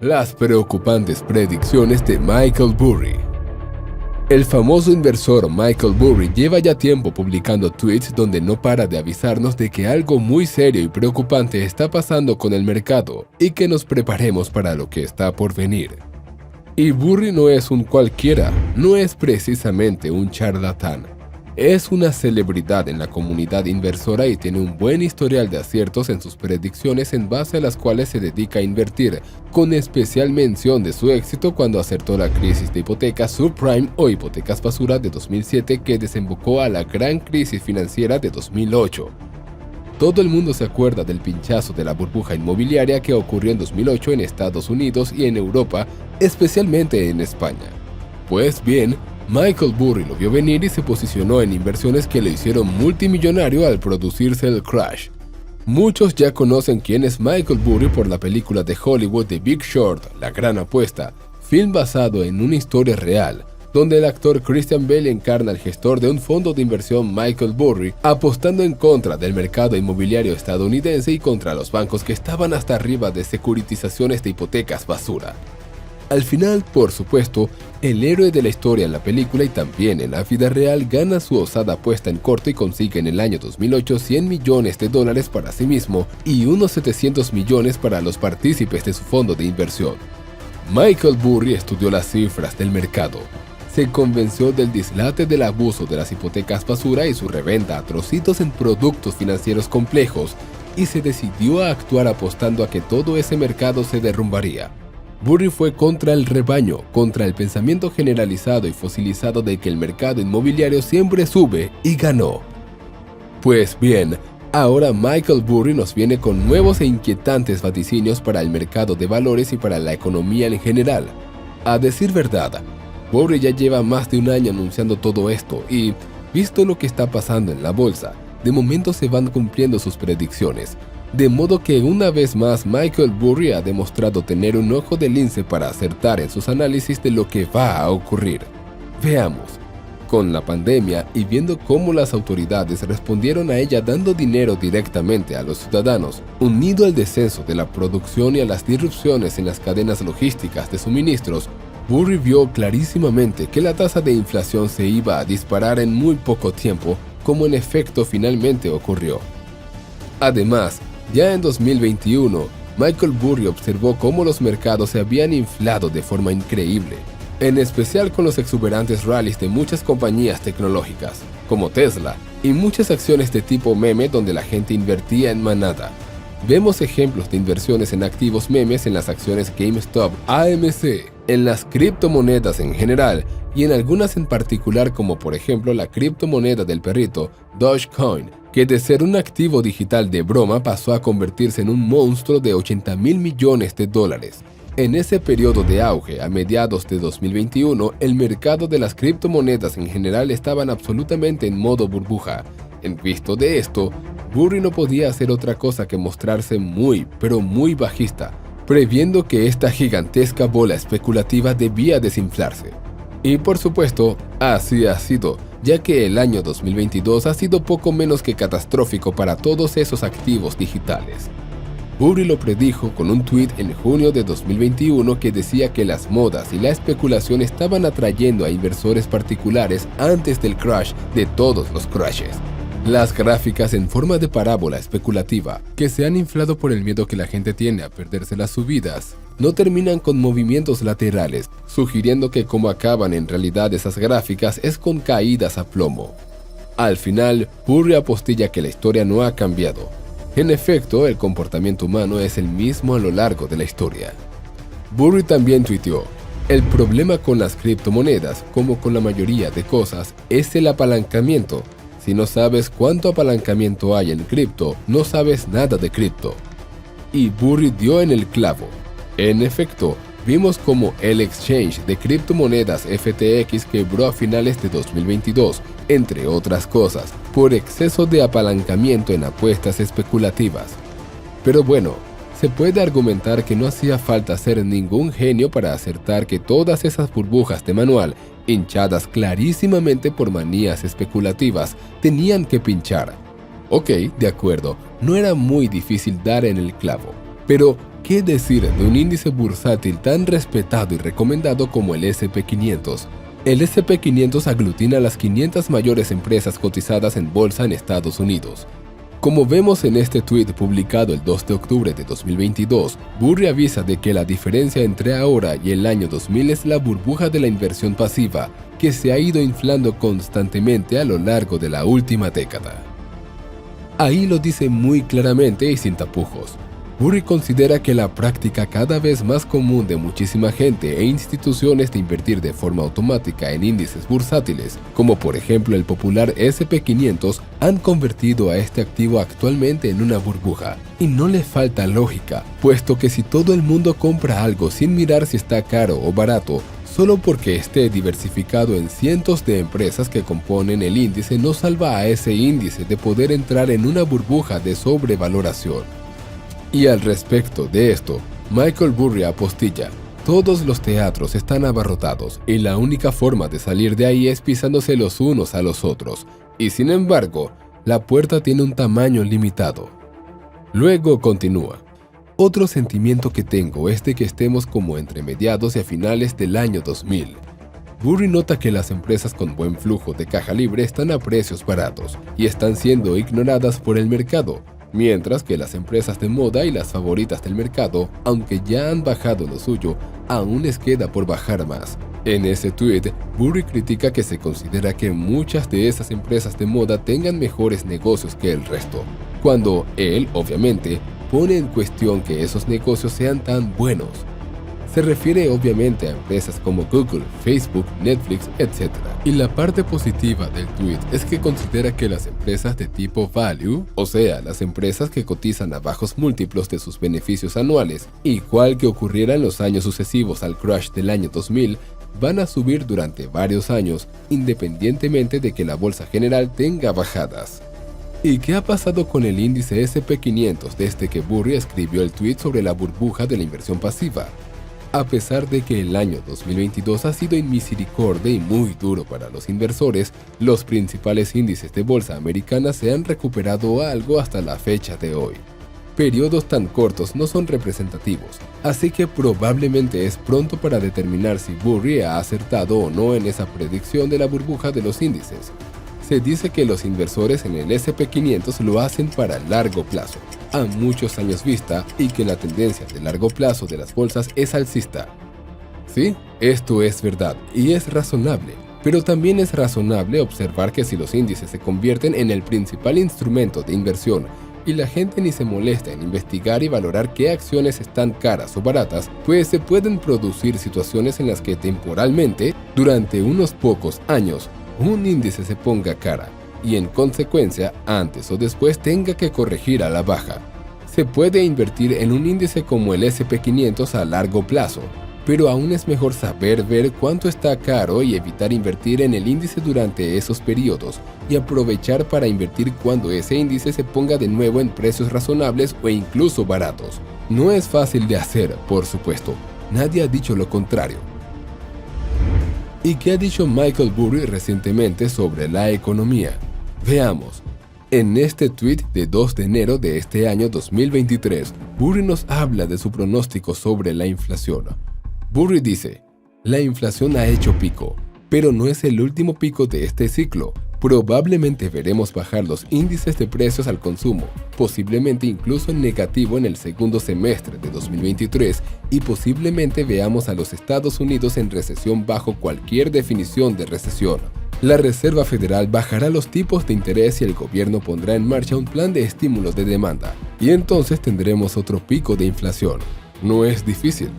Las preocupantes predicciones de Michael Burry. El famoso inversor Michael Burry lleva ya tiempo publicando tweets donde no para de avisarnos de que algo muy serio y preocupante está pasando con el mercado y que nos preparemos para lo que está por venir. Y Burry no es un cualquiera, no es precisamente un charlatán. Es una celebridad en la comunidad inversora y tiene un buen historial de aciertos en sus predicciones en base a las cuales se dedica a invertir, con especial mención de su éxito cuando acertó la crisis de hipotecas subprime o hipotecas basura de 2007 que desembocó a la gran crisis financiera de 2008. Todo el mundo se acuerda del pinchazo de la burbuja inmobiliaria que ocurrió en 2008 en Estados Unidos y en Europa, especialmente en España. Pues bien, Michael Burry lo vio venir y se posicionó en inversiones que lo hicieron multimillonario al producirse el crash. Muchos ya conocen quién es Michael Burry por la película de Hollywood The Big Short, La Gran Apuesta, film basado en una historia real, donde el actor Christian Bale encarna al gestor de un fondo de inversión Michael Burry, apostando en contra del mercado inmobiliario estadounidense y contra los bancos que estaban hasta arriba de securitizaciones de hipotecas basura. Al final, por supuesto, el héroe de la historia en la película y también en la vida real gana su osada apuesta en corto y consigue en el año 2008 $100 millones para sí mismo y unos 700 millones para los partícipes de su fondo de inversión. Michael Burry estudió las cifras del mercado, se convenció del dislate del abuso de las hipotecas basura y su reventa a trocitos en productos financieros complejos y se decidió a actuar apostando a que todo ese mercado se derrumbaría. Burry fue contra el rebaño, contra el pensamiento generalizado y fosilizado de que el mercado inmobiliario siempre sube y ganó. Pues bien, ahora Michael Burry nos viene con nuevos e inquietantes vaticinios para el mercado de valores y para la economía en general. A decir verdad, Burry ya lleva más de un año anunciando todo esto y, visto lo que está pasando en la bolsa, de momento se van cumpliendo sus predicciones. De modo que una vez más Michael Burry ha demostrado tener un ojo de lince para acertar en sus análisis de lo que va a ocurrir. Veamos. Con la pandemia y viendo cómo las autoridades respondieron a ella dando dinero directamente a los ciudadanos, unido al descenso de la producción y a las disrupciones en las cadenas logísticas de suministros, Burry vio clarísimamente que la tasa de inflación se iba a disparar en muy poco tiempo, como en efecto finalmente ocurrió. Además, ya en 2021, Michael Burry observó cómo los mercados se habían inflado de forma increíble, en especial con los exuberantes rallies de muchas compañías tecnológicas, como Tesla, y muchas acciones de tipo meme donde la gente invertía en manada. Vemos ejemplos de inversiones en activos memes en las acciones GameStop, AMC, en las criptomonedas en general y en algunas en particular como por ejemplo la criptomoneda del perrito Dogecoin, que de ser un activo digital de broma pasó a convertirse en un monstruo de $80 mil millones. En ese periodo de auge, a mediados de 2021, el mercado de las criptomonedas en general estaban absolutamente en modo burbuja. En visto de esto, Burry no podía hacer otra cosa que mostrarse muy, pero muy bajista, previendo que esta gigantesca bola especulativa debía desinflarse. Y por supuesto, así ha sido, ya que el año 2022 ha sido poco menos que catastrófico para todos esos activos digitales. Burry lo predijo con un tweet en junio de 2021 que decía que las modas y la especulación estaban atrayendo a inversores particulares antes del crash de todos los crashes. Las gráficas en forma de parábola especulativa, que se han inflado por el miedo que la gente tiene a perderse las subidas, no terminan con movimientos laterales, sugiriendo que como acaban en realidad esas gráficas es con caídas a plomo. Al final, Burry apostilla que la historia no ha cambiado. En efecto, el comportamiento humano es el mismo a lo largo de la historia. Burry también tuiteó: el problema con las criptomonedas, como con la mayoría de cosas, es el apalancamiento. Si no sabes cuánto apalancamiento hay en cripto, no sabes nada de cripto. Y Burry dio en el clavo. En efecto, vimos como el exchange de criptomonedas FTX quebró a finales de 2022, entre otras cosas, por exceso de apalancamiento en apuestas especulativas. Pero bueno, se puede argumentar que no hacía falta ser ningún genio para acertar que todas esas burbujas de manual, hinchadas clarísimamente por manías especulativas, tenían que pinchar. Ok, de acuerdo, no era muy difícil dar en el clavo. Pero, ¿Qué decir de un índice bursátil tan respetado y recomendado como el S&P500? El S&P500 aglutina a las 500 mayores empresas cotizadas en bolsa en Estados Unidos. Como vemos en este tweet publicado el 2 de octubre de 2022, Burry avisa de que la diferencia entre ahora y el año 2000 es la burbuja de la inversión pasiva, que se ha ido inflando constantemente a lo largo de la última década. Ahí lo dice muy claramente y sin tapujos. Burry considera que la práctica cada vez más común de muchísima gente e instituciones de invertir de forma automática en índices bursátiles, como por ejemplo el popular S&P500, han convertido a este activo actualmente en una burbuja. Y no le falta lógica, puesto que si todo el mundo compra algo sin mirar si está caro o barato, solo porque esté diversificado en cientos de empresas que componen el índice, no salva a ese índice de poder entrar en una burbuja de sobrevaloración. Y al respecto de esto, Michael Burry apostilla: todos los teatros están abarrotados y la única forma de salir de ahí es pisándose los unos a los otros, y sin embargo, la puerta tiene un tamaño limitado. Luego continúa: otro sentimiento que tengo es de que estemos como entre mediados y a finales del año 2000. Burry nota que las empresas con buen flujo de caja libre están a precios baratos y están siendo ignoradas por el mercado, mientras que las empresas de moda y las favoritas del mercado, aunque ya han bajado lo suyo, aún les queda por bajar más. En ese tweet, Burry critica que se considera que muchas de esas empresas de moda tengan mejores negocios que el resto, cuando él, obviamente, pone en cuestión que esos negocios sean tan buenos. Se refiere obviamente a empresas como Google, Facebook, Netflix, etc. Y la parte positiva del tweet es que considera que las empresas de tipo value, o sea, las empresas que cotizan a bajos múltiplos de sus beneficios anuales, igual que ocurriera en los años sucesivos al crash del año 2000, van a subir durante varios años, independientemente de que la bolsa general tenga bajadas. ¿Y qué ha pasado con el índice S&P500 desde que Burry escribió el tweet sobre la burbuja de la inversión pasiva? A pesar de que el año 2022 ha sido inmisericordia y muy duro para los inversores, los principales índices de bolsa americana se han recuperado algo hasta la fecha de hoy. Periodos tan cortos no son representativos, así que probablemente es pronto para determinar si Burry ha acertado o no en esa predicción de la burbuja de los índices. Se dice que los inversores en el S&P500 lo hacen para largo plazo, a muchos años vista, y que la tendencia de largo plazo de las bolsas es alcista. Sí, esto es verdad y es razonable, pero también es razonable observar que si los índices se convierten en el principal instrumento de inversión y la gente ni se molesta en investigar y valorar qué acciones están caras o baratas, pues se pueden producir situaciones en las que temporalmente, durante unos pocos años, un índice se ponga cara y en consecuencia antes o después tenga que corregir a la baja. Se puede invertir en un índice como el S&P500 a largo plazo, pero aún es mejor saber ver cuánto está caro y evitar invertir en el índice durante esos periodos y aprovechar para invertir cuando ese índice se ponga de nuevo en precios razonables o incluso baratos. No es fácil de hacer, por supuesto, nadie ha dicho lo contrario. ¿Y qué ha dicho Michael Burry recientemente sobre la economía? Veamos. En este tweet de 2 de enero de este año 2023, Burry nos habla de su pronóstico sobre la inflación. Burry dice: la inflación ha hecho pico, pero no es el último pico de este ciclo. Probablemente veremos bajar los índices de precios al consumo, posiblemente incluso en negativo en el segundo semestre de 2023, y posiblemente veamos a los Estados Unidos en recesión bajo cualquier definición de recesión. La Reserva Federal bajará los tipos de interés y el gobierno pondrá en marcha un plan de estímulos de demanda, y entonces tendremos otro pico de inflación. No es difícil.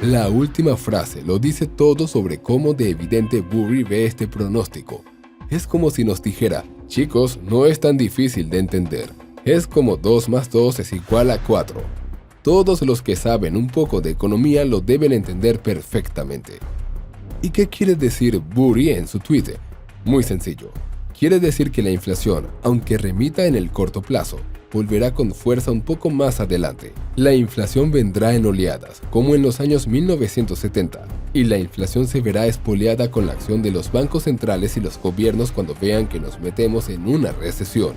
La última frase lo dice todo sobre cómo de evidente Burry ve este pronóstico. Es como si nos dijera: chicos, no es tan difícil de entender. Es como 2 más 2 es igual a 4. Todos los que saben un poco de economía lo deben entender perfectamente. ¿Y qué quiere decir Burry en su tweet? Muy sencillo. Quiere decir que la inflación, aunque remita en el corto plazo, volverá con fuerza un poco más adelante. La inflación vendrá en oleadas, como en los años 1970, y la inflación se verá espoleada con la acción de los bancos centrales y los gobiernos cuando vean que nos metemos en una recesión.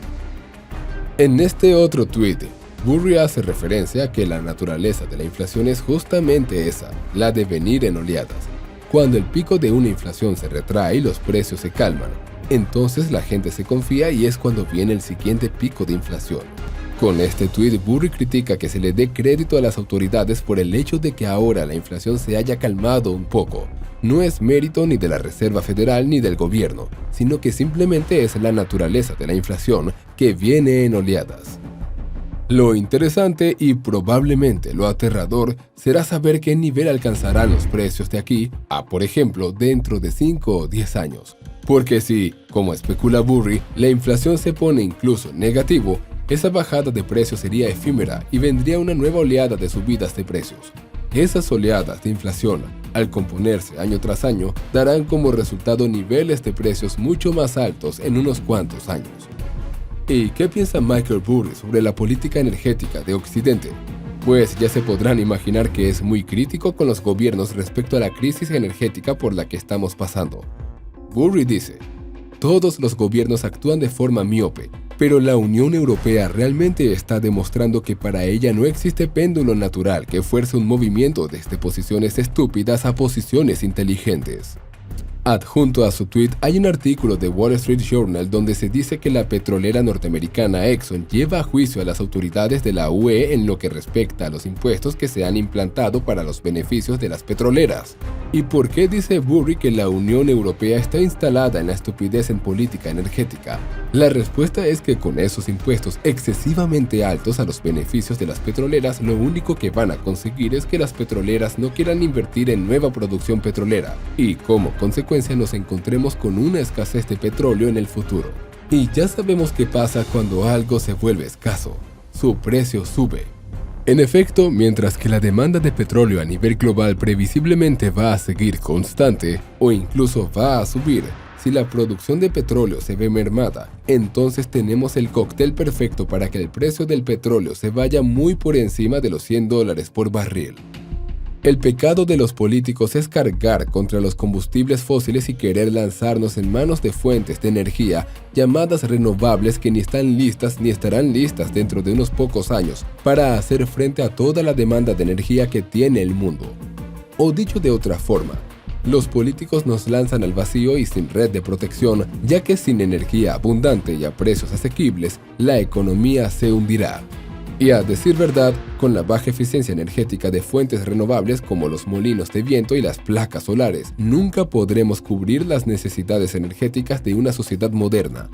En este otro tweet, Burry hace referencia a que la naturaleza de la inflación es justamente esa, la de venir en oleadas. Cuando el pico de una inflación se retrae y los precios se calman, entonces la gente se confía y es cuando viene el siguiente pico de inflación. Con este tuit, Burry critica que se le dé crédito a las autoridades por el hecho de que ahora la inflación se haya calmado un poco. No es mérito ni de la Reserva Federal ni del gobierno, sino que simplemente es la naturaleza de la inflación que viene en oleadas. Lo interesante y probablemente lo aterrador será saber qué nivel alcanzarán los precios de aquí a, por ejemplo, dentro de 5 o 10 años. Porque si, como especula Burry, la inflación se pone incluso negativo, esa bajada de precios sería efímera y vendría una nueva oleada de subidas de precios. Esas oleadas de inflación, al componerse año tras año, darán como resultado niveles de precios mucho más altos en unos cuantos años. ¿Y qué piensa Michael Burry sobre la política energética de Occidente? Pues ya se podrán imaginar que es muy crítico con los gobiernos respecto a la crisis energética por la que estamos pasando. Burry dice: todos los gobiernos actúan de forma miope, pero la Unión Europea realmente está demostrando que para ella no existe péndulo natural que fuerce un movimiento desde posiciones estúpidas a posiciones inteligentes. Adjunto a su tweet hay un artículo de Wall Street Journal donde se dice que la petrolera norteamericana Exxon lleva a juicio a las autoridades de la UE en lo que respecta a los impuestos que se han implantado para los beneficios de las petroleras. ¿Y por qué dice Burry que la Unión Europea está instalada en la estupidez en política energética? La respuesta es que con esos impuestos excesivamente altos a los beneficios de las petroleras, lo único que van a conseguir es que las petroleras no quieran invertir en nueva producción petrolera y, como consecuencia, nos encontremos con una escasez de petróleo en el futuro. Y ya sabemos qué pasa cuando algo se vuelve escaso. Su precio sube. En efecto, mientras que la demanda de petróleo a nivel global previsiblemente va a seguir constante o incluso va a subir, si la producción de petróleo se ve mermada, entonces tenemos el cóctel perfecto para que el precio del petróleo se vaya muy por encima de los $100 por barril. El pecado de los políticos es cargar contra los combustibles fósiles y querer lanzarnos en manos de fuentes de energía llamadas renovables que ni están listas ni estarán listas dentro de unos pocos años para hacer frente a toda la demanda de energía que tiene el mundo. O dicho de otra forma, los políticos nos lanzan al vacío y sin red de protección, ya que sin energía abundante y a precios asequibles, la economía se hundirá. Y a decir verdad, con la baja eficiencia energética de fuentes renovables como los molinos de viento y las placas solares, nunca podremos cubrir las necesidades energéticas de una sociedad moderna.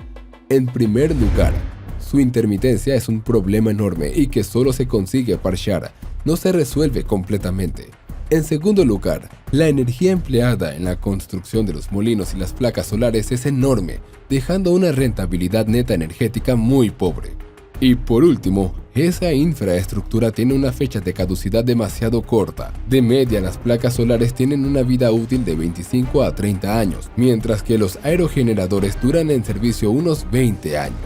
En primer lugar, su intermitencia es un problema enorme y que solo se consigue parchear, no se resuelve completamente. En segundo lugar, la energía empleada en la construcción de los molinos y las placas solares es enorme, dejando una rentabilidad neta energética muy pobre. Y por último, esa infraestructura tiene una fecha de caducidad demasiado corta. De media, las placas solares tienen una vida útil de 25 a 30 años, mientras que los aerogeneradores duran en servicio unos 20 años.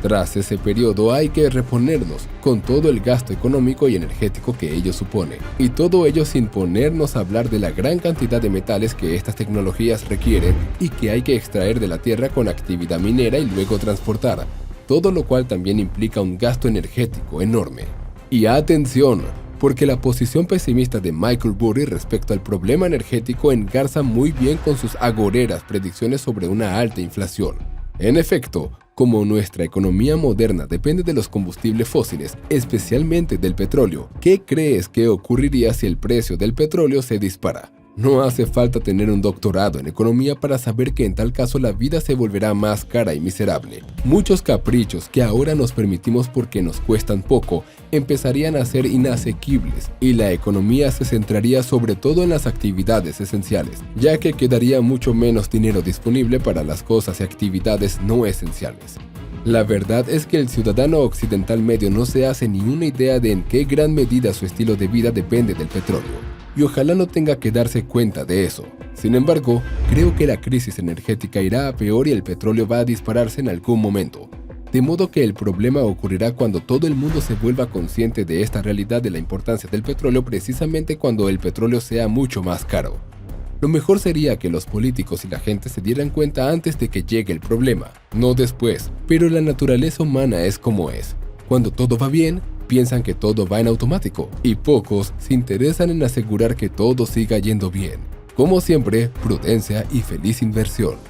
Tras ese periodo hay que reponernos, con todo el gasto económico y energético que ello supone. Y todo ello sin ponernos a hablar de la gran cantidad de metales que estas tecnologías requieren y que hay que extraer de la tierra con actividad minera y luego transportar. Todo lo cual también implica un gasto energético enorme. Y atención, porque la posición pesimista de Michael Burry respecto al problema energético engarza muy bien con sus agoreras predicciones sobre una alta inflación. En efecto, como nuestra economía moderna depende de los combustibles fósiles, especialmente del petróleo, ¿qué crees que ocurriría si el precio del petróleo se dispara? No hace falta tener un doctorado en economía para saber que en tal caso la vida se volverá más cara y miserable. Muchos caprichos que ahora nos permitimos porque nos cuestan poco empezarían a ser inasequibles y la economía se centraría sobre todo en las actividades esenciales, ya que quedaría mucho menos dinero disponible para las cosas y actividades no esenciales. La verdad es que el ciudadano occidental medio no se hace ni una idea de en qué gran medida su estilo de vida depende del petróleo. Y ojalá no tenga que darse cuenta de eso. Sin embargo, creo que la crisis energética irá a peor y el petróleo va a dispararse en algún momento. De modo que el problema ocurrirá cuando todo el mundo se vuelva consciente de esta realidad de la importancia del petróleo, precisamente cuando el petróleo sea mucho más caro. Lo mejor sería que los políticos y la gente se dieran cuenta antes de que llegue el problema, no después. Pero la naturaleza humana es como es. Cuando todo va bien, piensan que todo va en automático, y pocos se interesan en asegurar que todo siga yendo bien. Como siempre, prudencia y feliz inversión.